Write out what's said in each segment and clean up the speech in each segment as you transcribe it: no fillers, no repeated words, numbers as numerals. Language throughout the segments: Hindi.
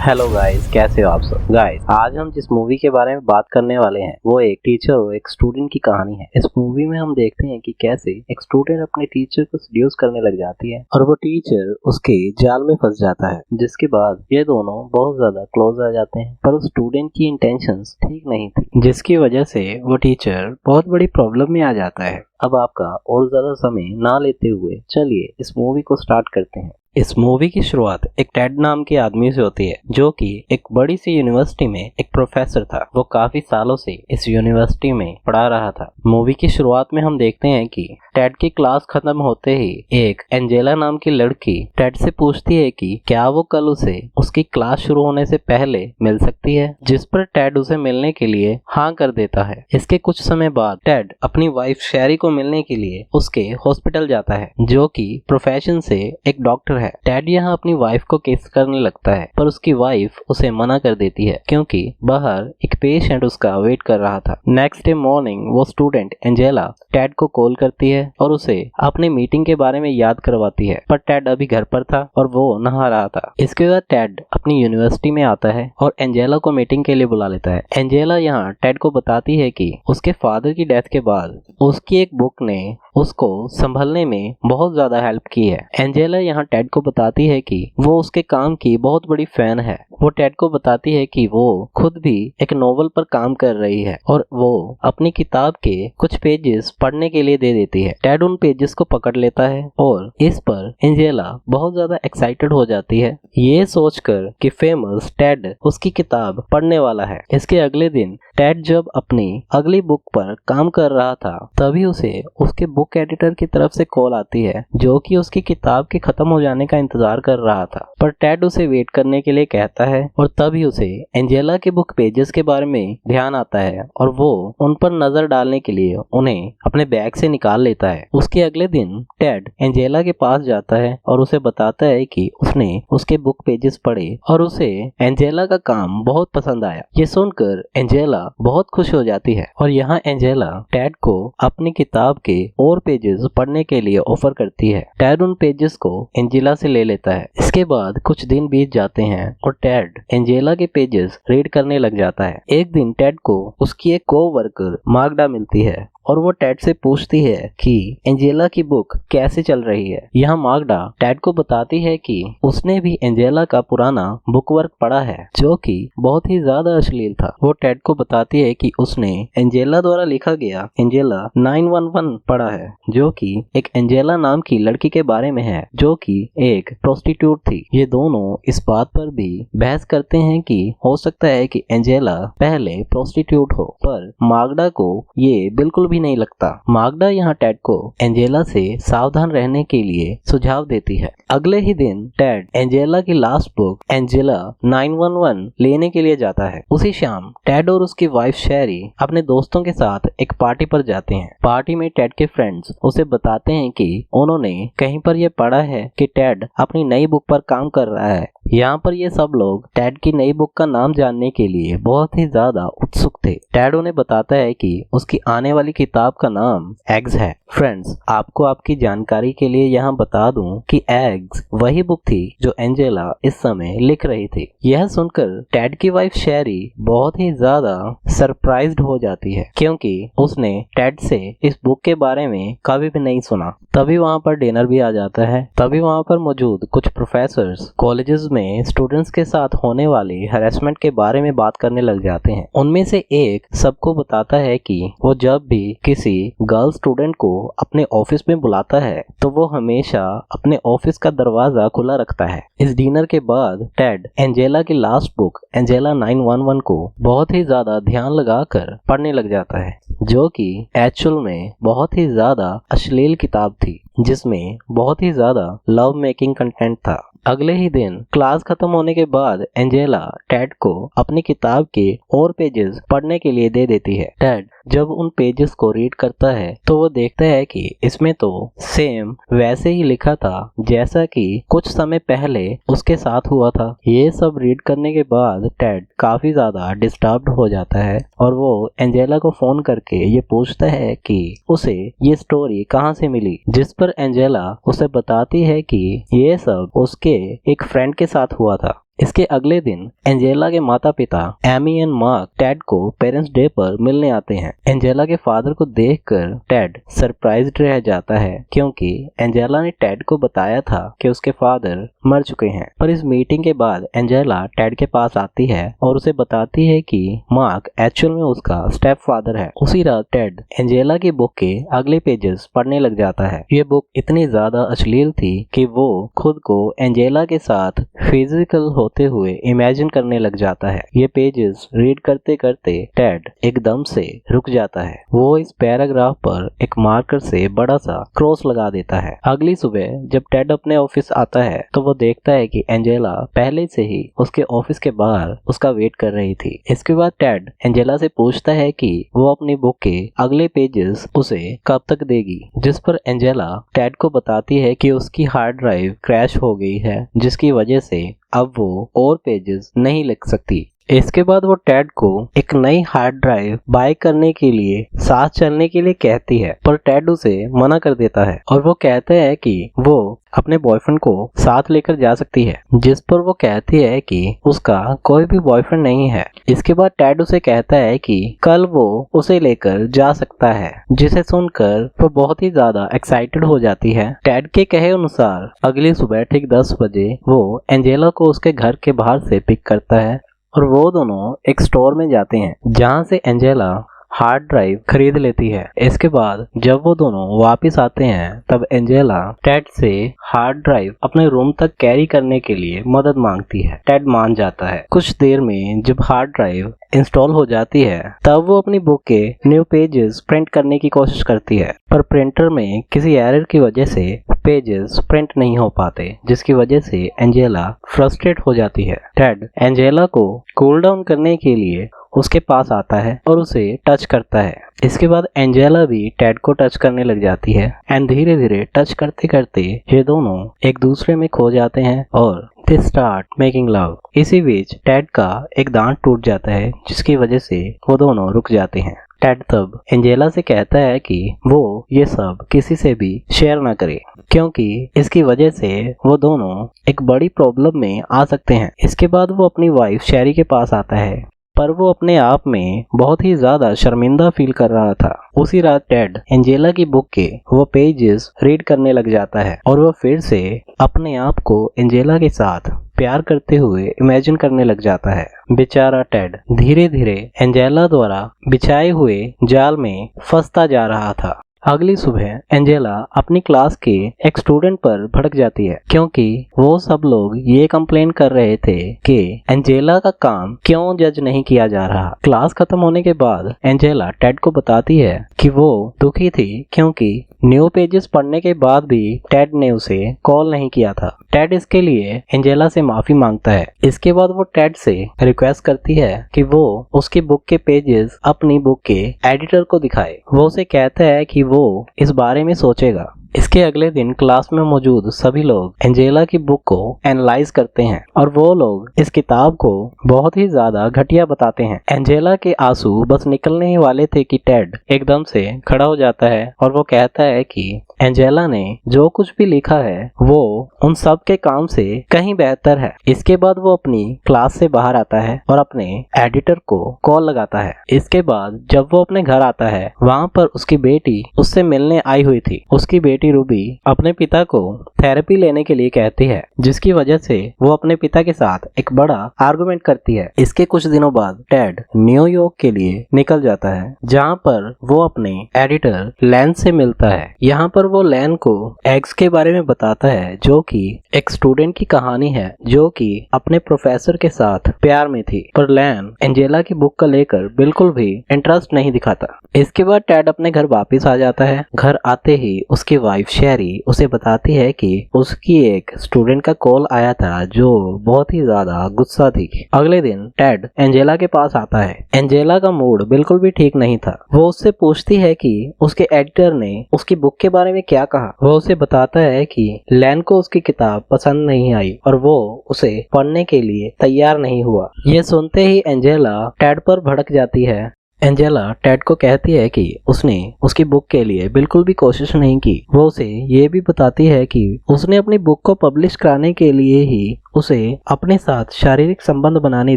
हेलो गाइस, कैसे हो आप सब। गाइस, आज हम जिस मूवी के बारे में बात करने वाले हैं वो एक टीचर और एक स्टूडेंट की कहानी है। इस मूवी में हम देखते हैं कि कैसे एक स्टूडेंट अपने टीचर को सीड्यूस करने लग जाती है और वो टीचर उसके जाल में फंस जाता है, जिसके बाद ये दोनों बहुत ज्यादा क्लोज आ जाते हैं। पर उस स्टूडेंट की इंटेंशंस ठीक नहीं थी, जिसकी वजह से वो टीचर बहुत बड़ी प्रॉब्लम में आ जाता है। अब आपका और ज्यादा समय ना लेते हुए चलिए इस मूवी को स्टार्ट करते हैं। इस मूवी की शुरुआत एक टेड नाम के आदमी से होती है, जो कि एक बड़ी सी यूनिवर्सिटी में एक प्रोफेसर था। वो काफी सालों से इस यूनिवर्सिटी में पढ़ा रहा था। मूवी की शुरुआत में हम देखते हैं कि टेड की क्लास खत्म होते ही एक एंजेला नाम की लड़की टेड से पूछती है कि क्या वो कल उसे उसकी क्लास शुरू होने से पहले मिल सकती है, जिस पर टेड उसे मिलने के लिए हाँ कर देता है। इसके कुछ समय बाद टेड अपनी वाइफ शेरी को मिलने के लिए उसके हॉस्पिटल जाता है, जो कि प्रोफेशन से एक डॉक्टर है। टेड यहाँ अपनी वाइफ को किस करने लगता है, पर उसकी वाइफ उसे मना कर देती है क्योंकि बाहर एक पेशेंट उसका वेट कर रहा था। नेक्स्ट डे मॉर्निंग वो स्टूडेंट एंजेला टेड को कॉल करती है और उसे अपने मीटिंग के बारे में याद करवाती है, पर टेड अभी घर पर था और वो नहा रहा था। इसके बाद टेड अपनी यूनिवर्सिटी में आता है और एंजेला को मीटिंग के लिए बुला लेता है। एंजेला यहाँ टेड को बताती है कि उसके फादर की डेथ के बाद उसकी एक बुक ने उसको संभलने में बहुत ज्यादा हेल्प की है। एंजेला यहाँ टेड को बताती है कि वो उसके काम की बहुत बड़ी फैन है। वो टेड को बताती है कि वो खुद भी एक नोवेल पर काम कर रही है और वो अपनी किताब के कुछ पेजेस पढ़ने के लिए दे देती है। टेड उन पेजेस को पकड़ लेता है और इस पर एंजेला बहुत ज्यादा एक्साइटेड हो जाती है, ये सोचकर कि फेमस टेड उसकी किताब पढ़ने वाला है। इसके अगले दिन टेड जब अपनी अगली बुक पर काम कर रहा था, तभी उसे उसके बुक एडिटर की तरफ से कॉल आती है, जो कि उसकी किताब के खत्म हो जाने का इंतजार कर रहा था। पर टेड उसे वेट करने के लिए कहता है और तभी उसे एंजेला के बुक पेजेस के बारे में ध्यान आता है और वो उन पर नजर डालने के लिए उन्हें अपने बैग से निकाल लेता है। उसके अगले दिन टेड एंजेला के पास जाता है और उसे बताता है कि उसने उसके बुक पेजेस पढ़े और उसे एंजेला का काम बहुत पसंद आया। ये सुनकर एंजेला बहुत खुश हो जाती है और यहाँ एंजेला टेड को अपनी किताब के और पेजेस पढ़ने के लिए ऑफर करती है। टेड उन पेजेस को एंजेला से ले लेता है। इसके बाद कुछ दिन बीत जाते हैं और टेड एंजेला के पेजेस रीड करने लग जाता है। एक दिन टेड को उसकी एक कोवर्कर माग्डा मिलती है और वो टेड से पूछती है कि एंजेला की बुक कैसे चल रही है। यहाँ माग्डा टेड को बताती है कि उसने भी एंजेला का पुराना बुक वर्क पढ़ा है, जो कि बहुत ही ज्यादा अश्लील था। वो टेड को बताती है कि उसने एंजेला द्वारा लिखा गया एंजेला 911 पढ़ा है, जो कि एक एंजेला नाम की लड़की के बारे में है, जो कि एक प्रोस्टिट्यूट थी। ये दोनों इस बात पर भी बहस करते हैं कि हो सकता है कि एंजेला पहले प्रोस्टिट्यूट हो, पर माग्डा को ये बिल्कुल भी नहीं लगता। माग्डा यहाँ टेड को एंजेला से सावधान रहने के लिए सुझाव देती है। अगले ही दिन टेड एंजेला की लास्ट बुक एंजेला 911 लेने के लिए जाता है। उसी शाम टेड और उसकी वाइफ शेरी अपने दोस्तों के साथ एक पार्टी पर जाते हैं। पार्टी में टेड के फ्रेंड्स उसे बताते हैं कि उन्होंने कहीं पर यह पढ़ा है कि टेड अपनी नई बुक पर काम कर रहा है। यहाँ पर ये सब लोग टेड की नई बुक का नाम जानने के लिए बहुत ही ज्यादा उत्सुक थे। टेड उन्हें बताता है कि उसकी आने वाली किताब का नाम एग्स है। फ्रेंड्स, आपको आपकी जानकारी के लिए यहाँ बता दूं कि एग्स वही बुक थी जो एंजेला इस समय लिख रही थी। यह सुनकर टेड की वाइफ शेरी बहुत ही ज्यादा सरप्राइज्ड हो जाती है, क्योंकि उसने टेड से इस बुक के बारे में कभी भी नहीं सुना। तभी वहाँ पर डिनर भी आ जाता है। तभी वहाँ पर मौजूद कुछ प्रोफेसर्स कॉलेजेस में स्टूडेंट्स के साथ होने वाली हरेसमेंट के बारे में बात करने लग जाते हैं। उनमें से एक सबको बताता है कि वो जब भी किसी गर्ल स्टूडेंट को अपने ऑफिस में बुलाता है तो वो हमेशा अपने ऑफिस का दरवाजा खुला रखता है। इस डिनर के बाद टेड एंजेला की लास्ट बुक एंजेला 911 को बहुत ही ज्यादा ध्यान लगाकर पढ़ने लग जाता है, जो कि एक्चुअल में बहुत ही ज्यादा अश्लील किताब थी, जिसमें बहुत ही ज्यादा लव मेकिंग कंटेंट था। अगले ही दिन क्लास खत्म होने के बाद एंजेला टेड को अपनी किताब के और पेजेस पढ़ने के लिए दे देती है। टेड जब उन पेजेस को रीड करता है तो वो देखता है कि इसमें तो सेम वैसे ही लिखा था जैसा कि कुछ समय पहले उसके साथ हुआ था। ये सब रीड करने के बाद टेड काफी ज्यादा डिस्टर्ब्ड हो जाता है और वो एंजेला को फोन करके ये पूछता है कि उसे ये स्टोरी कहाँ से मिली, जिस पर एंजेला उसे बताती है कि ये सब उसके एक फ्रेंड के साथ हुआ था। इसके अगले दिन एंजेला के माता पिता एमी एंड मार्क टेड को पेरेंट्स डे पर मिलने आते हैं। एंजेला के फादर को देखकर टेड सरप्राइज्ड रह जाता है क्योंकि एंजेला ने टेड को बताया था कि उसके फादर मर चुके हैं। पर इस मीटिंग के बाद एंजेला टेड के पास आती है और उसे बताती है कि मार्क एक्चुअल में उसका स्टेप फादर है। उसी रात टेड एंजेला की बुक के अगले पेजेस पढ़ने लग जाता है। ये बुक इतनी ज्यादा अश्लील थी कि वो खुद को एंजेला के साथ फिजिकल होते हुए इमेजिन करने लग जाता है। ये पेजेस रीड करते करते टेड एकदम से रुक जाता है। वो इस पैराग्राफ पर एक मार्कर से बड़ा सा क्रॉस लगा देता है। अगली सुबह जब टेड अपने ऑफिस आता है तो वो देखता है कि एंजेला पहले से ही उसके ऑफिस के बाहर उसका वेट कर रही थी। इसके बाद टेड एंजेला से पूछता है कि वो अपनी बुक के अगले पेजेस उसे कब तक देगी, जिस पर एंजेला टेड को बताती है कि उसकी हार्ड ड्राइव क्रैश हो गई है, जिसकी वजह से अब वो और पेजेस नहीं लिख सकती। इसके बाद वो टेड को एक नई हार्ड ड्राइव बाय करने के लिए साथ चलने के लिए कहती है, पर टेड उसे मना कर देता है और वो कहता है कि वो अपने बॉयफ्रेंड को साथ लेकर जा सकती है, जिस पर वो कहती है कि उसका कोई भी बॉयफ्रेंड नहीं है। इसके बाद टेड उसे कहता है कि कल वो उसे लेकर जा सकता है, जिसे सुनकर वो बहुत ही ज्यादा एक्साइटेड हो जाती है। टेड के कहे अनुसार अगली सुबह ठीक 10 बजे वो एंजेला को उसके घर के बाहर से पिक करता है और वो दोनों एक स्टोर में जाते हैं जहां से एंजेला हार्ड ड्राइव खरीद लेती है। इसके बाद जब वो दोनों वापस आते हैं तब एंजेला टेड से हार्ड ड्राइव अपने रूम तक कैरी करने के लिए मदद मांगती है। टेड मान जाता है। कुछ देर में जब हार्ड ड्राइव इंस्टॉल हो जाती है तब वो अपनी बुक के न्यू पेजेस प्रिंट करने की कोशिश करती है, पर प्रिंटर में किसी एरर की वजह से पेजेस प्रिंट नहीं हो पाते, जिसकी वजह से एंजेला फ्रस्ट्रेट हो जाती है। टेड एंजेला को कूल डाउन करने के लिए उसके पास आता है और उसे टच करता है। इसके बाद एंजेला भी टेड को टच करने लग जाती है एंड धीरे धीरे टच करते करते ये दोनों एक दूसरे में खो जाते हैं और दे स्टार्ट मेकिंग लव। इसी बीच टेड का एक दांत टूट जाता है, जिसकी वजह से वो दोनों रुक जाते हैं। टेड तब एंजेला से कहता है कि वो ये सब किसी से भी शेयर ना करे, क्योंकि इसकी वजह से वो दोनों एक बड़ी प्रॉब्लम में आ सकते हैं। इसके बाद वो अपनी वाइफ शेरी के पास आता है, पर वो अपने आप में बहुत ही ज्यादा शर्मिंदा फील कर रहा था। उसी रात टेड एंजेला की बुक के वो पेजेस रीड करने लग जाता है और वो फिर से अपने आप को एंजेला के साथ प्यार करते हुए इमेजिन करने लग जाता है। बेचारा टेड धीरे धीरे एंजेला द्वारा बिछाए हुए जाल में फंसता जा रहा था। अगली सुबह एंजेला अपनी क्लास के एक स्टूडेंट पर भड़क जाती है, क्योंकि वो सब लोग ये कंप्लेन कर रहे थे कि एंजेला का काम क्यों जज नहीं किया जा रहा। क्लास खत्म होने के बाद एंजेला टेड को बताती है कि वो दुखी थी क्योंकि न्यू पेजेस पढ़ने के बाद भी टेड ने उसे कॉल नहीं किया था। टेड इसके लिए एंजेला से माफी मांगता है। इसके बाद वो टेड से रिक्वेस्ट करती है कि वो उसकी बुक के पेजेस अपनी बुक के एडिटर को दिखाए। वो उसे कहता है कि वो इस बारे में सोचेगा। इसके अगले दिन क्लास में मौजूद सभी लोग एंजेला की बुक को एनालाइज करते हैं और वो लोग इस किताब को बहुत ही ज्यादा घटिया बताते हैं। एंजेला के आंसू बस निकलने ही वाले थे कि टेड एकदम से खड़ा हो जाता है और वो कहता है कि एंजेला ने जो कुछ भी लिखा है वो उन सब के काम से कहीं बेहतर है। इसके बाद वो अपनी क्लास से बाहर आता है और अपने एडिटर को कॉल लगाता है। इसके बाद जब वो अपने घर आता है वहाँ पर उसकी बेटी उससे मिलने आई हुई थी। उसकी बेटी रूबी अपने पिता को थेरेपी लेने के लिए कहती है, जिसकी वजह से वो अपने पिता के साथ एक बड़ा आर्गुमेंट करती है। इसके कुछ दिनों बाद टेड न्यूयॉर्क के लिए निकल जाता है, जहाँ पर वो अपने एडिटर लैन से मिलता है। यहाँ पर वो लैन को एग्स के बारे में बताता है, जो कि एक स्टूडेंट की कहानी है जो कि अपने प्रोफेसर के साथ प्यार में थी, पर लैन एंजेला की बुक को लेकर बिल्कुल भी इंटरेस्ट नहीं दिखाता। इसके बाद टेड अपने घर वापस आ जाता है। घर आते ही उसकी वाइफ शेरी उसे बताती है कि उसकी एक स्टूडेंट का कॉल आया था जो बहुत ही ज्यादा गुस्सा थी। अगले दिन टेड एंजेला के पास आता है। एंजेला का मूड बिल्कुल भी ठीक नहीं था। वो उससे पूछती है कि उसके एडिटर ने उसकी बुक के बारे में क्या कहा। वो उसे बताता है कि लैन को उसकी किताब पसंद नहीं आई और वो उसे पढ़ने के लिए तैयार नहीं हुआ। ये सुनते ही एंजेला टेड पर भड़क जाती है। एंजेला टेड को कहती है कि उसने उसकी बुक के लिए बिल्कुल भी कोशिश नहीं की। वो उसे ये भी बताती है कि उसने अपनी बुक को पब्लिश कराने के लिए ही उसे अपने साथ शारीरिक संबंध बनाने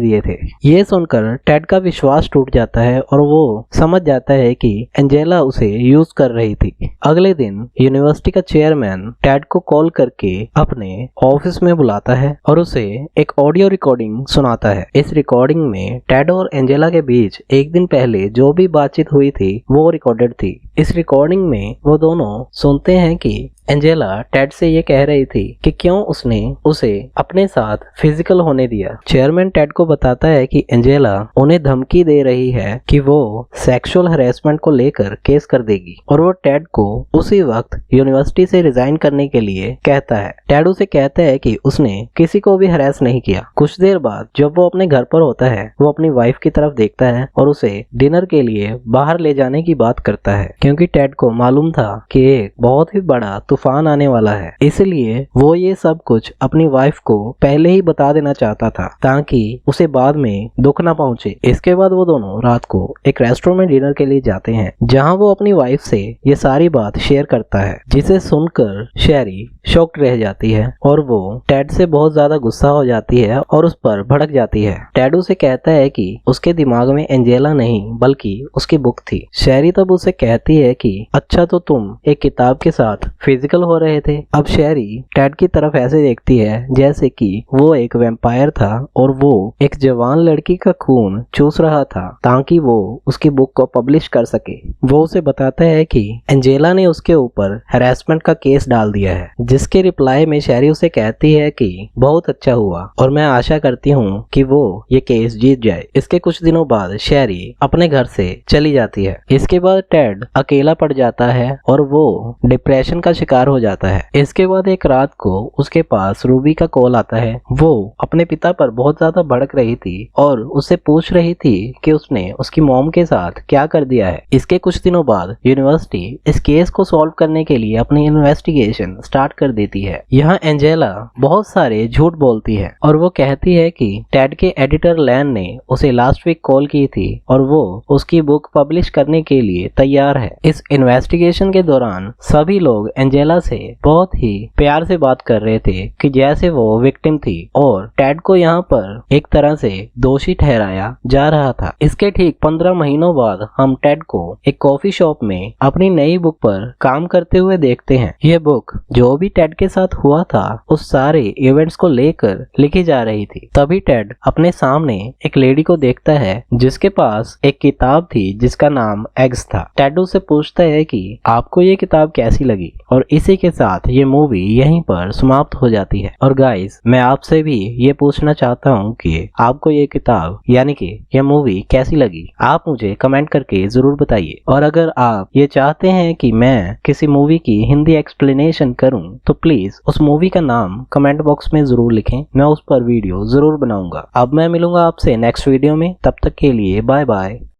दिए थे। ये सुनकर टेड का विश्वास टूट जाता है और वो समझ जाता है कि एंजेला उसे यूज कर रही थी। अगले दिन यूनिवर्सिटी का चेयरमैन टेड को कॉल करके अपने ऑफिस में बुलाता है और उसे एक ऑडियो रिकॉर्डिंग सुनाता है। इस रिकॉर्डिंग में टेड और एंजेला के बीच एक दिन पहले जो भी बातचीत हुई थी वो रिकॉर्डेड थी। इस रिकॉर्डिंग में वो दोनों सुनते हैं कि एंजेला टेड से ये कह रही थी कि क्यों उसने उसे अपने साथ फिजिकल होने दिया। चेयरमैन टेड को बताता है कि एंजेला उन्हें धमकी दे रही है कि वो सेक्सुअल हरेसमेंट को लेकर केस कर देगी और वो टेड को उसी वक्त यूनिवर्सिटी से रिजाइन करने के लिए कहता है। टेड उसे कहता है कि उसने किसी को भी हरेस नहीं किया। कुछ देर बाद जब वो अपने घर पर होता है वो अपनी वाइफ की तरफ देखता है और उसे डिनर के लिए बाहर ले जाने की बात करता है, क्योंकि टेड को मालूम था कि एक बहुत ही बड़ा तूफान आने वाला है। इसलिए वो ये सब कुछ अपनी वाइफ को पहले ही बता देना चाहता था ताकि उसे बाद में दुख ना पहुंचे। इसके बाद वो दोनों रात को एक रेस्टोरेंट में डिनर के लिए जाते हैं जहां वो अपनी वाइफ से ये सारी बात शेयर करता है, जिसे सुनकर शेरी शॉक्ड रह जाती है और वो टेड से बहुत ज्यादा गुस्सा हो जाती है और उस पर भड़क जाती है। टेड उसे कहता है कि उसके दिमाग में एंजेला नहीं बल्कि उसकी बुक थी। शेरी तब उसे कहती है कि अच्छा तो तुम एक किताब के साथ फिजिकल हो रहे थे। अब शेरी टेड की तरफ ऐसे देखती है जैसे कि वो एक वैम्पायर था और वो एक जवान लड़की का खून चूस रहा था ताकि वो उसकी बुक को पब्लिश कर सके। वो उसे बताता है कि एंजेला ने उसके ऊपर हैरेसमेंट का केस डाल दिया है, जिसके रिप्लाई में शेरी उसे कहती है कि बहुत अच्छा हुआ और मैं आशा करती हूँ कि वो ये केस जीत जाए। इसके कुछ दिनों बाद शेरी अपने घर से चली जाती है। इसके बाद टेड अकेला पड़ जाता है और वो डिप्रेशन का शिकार हो जाता है। इसके बाद एक रात को उसके पास रूबी का कॉल आता है। वो अपने पिता पर बहुत ज्यादा भड़क रही थी और उससे पूछ रही थी कि उसने उसकी मॉम के साथ क्या कर दिया है। इसके कुछ दिनों बाद यूनिवर्सिटी इस केस को सॉल्व करने के लिए अपनी इन्वेस्टिगेशन स्टार्ट कर देती है। यहाँ एंजेला बहुत सारे झूठ बोलती है और वो कहती है कि टेड के एडिटर लैन ने उसे लास्ट वीक कॉल की थी और वो उसकी बुक पब्लिश करने के लिए तैयार है। इस इन्वेस्टिगेशन के दौरान सभी लोग एंजेला से बहुत ही प्यार से बात कर रहे थे कि जैसे वो विक्टिम थी और टेड को यहाँ पर एक तरह से दोषी ठहराया जा रहा था। इसके ठीक 15 महीनों बाद हम टेड को एक कॉफी शॉप में अपनी नई बुक पर काम करते हुए देखते हैं। यह बुक जो भी टेड के साथ हुआ था उस सारे इवेंट्स को लेकर लिखी जा रही थी। तभी टेड अपने सामने एक लेडी को देखता है जिसके पास एक किताब थी जिसका नाम एग्स था। टेड उससे पूछता है कि आपको ये किताब कैसी लगी और इसी के साथ ये मूवी यहीं पर समाप्त हो जाती है। और गाइस मैं आपसे भी ये पूछना चाहता हूँ कि आपको ये किताब यानी कि ये मूवी कैसी लगी, आप मुझे कमेंट करके जरूर बताइए। और अगर आप ये चाहते हैं कि मैं किसी मूवी की हिंदी एक्सप्लेनेशन करूं तो प्लीज उस मूवी का नाम कमेंट बॉक्स में जरूर लिखें, मैं उस पर वीडियो जरूर बनाऊंगा। अब मैं मिलूंगा आपसे नेक्स्ट वीडियो में, तब तक के लिए बाय बाय।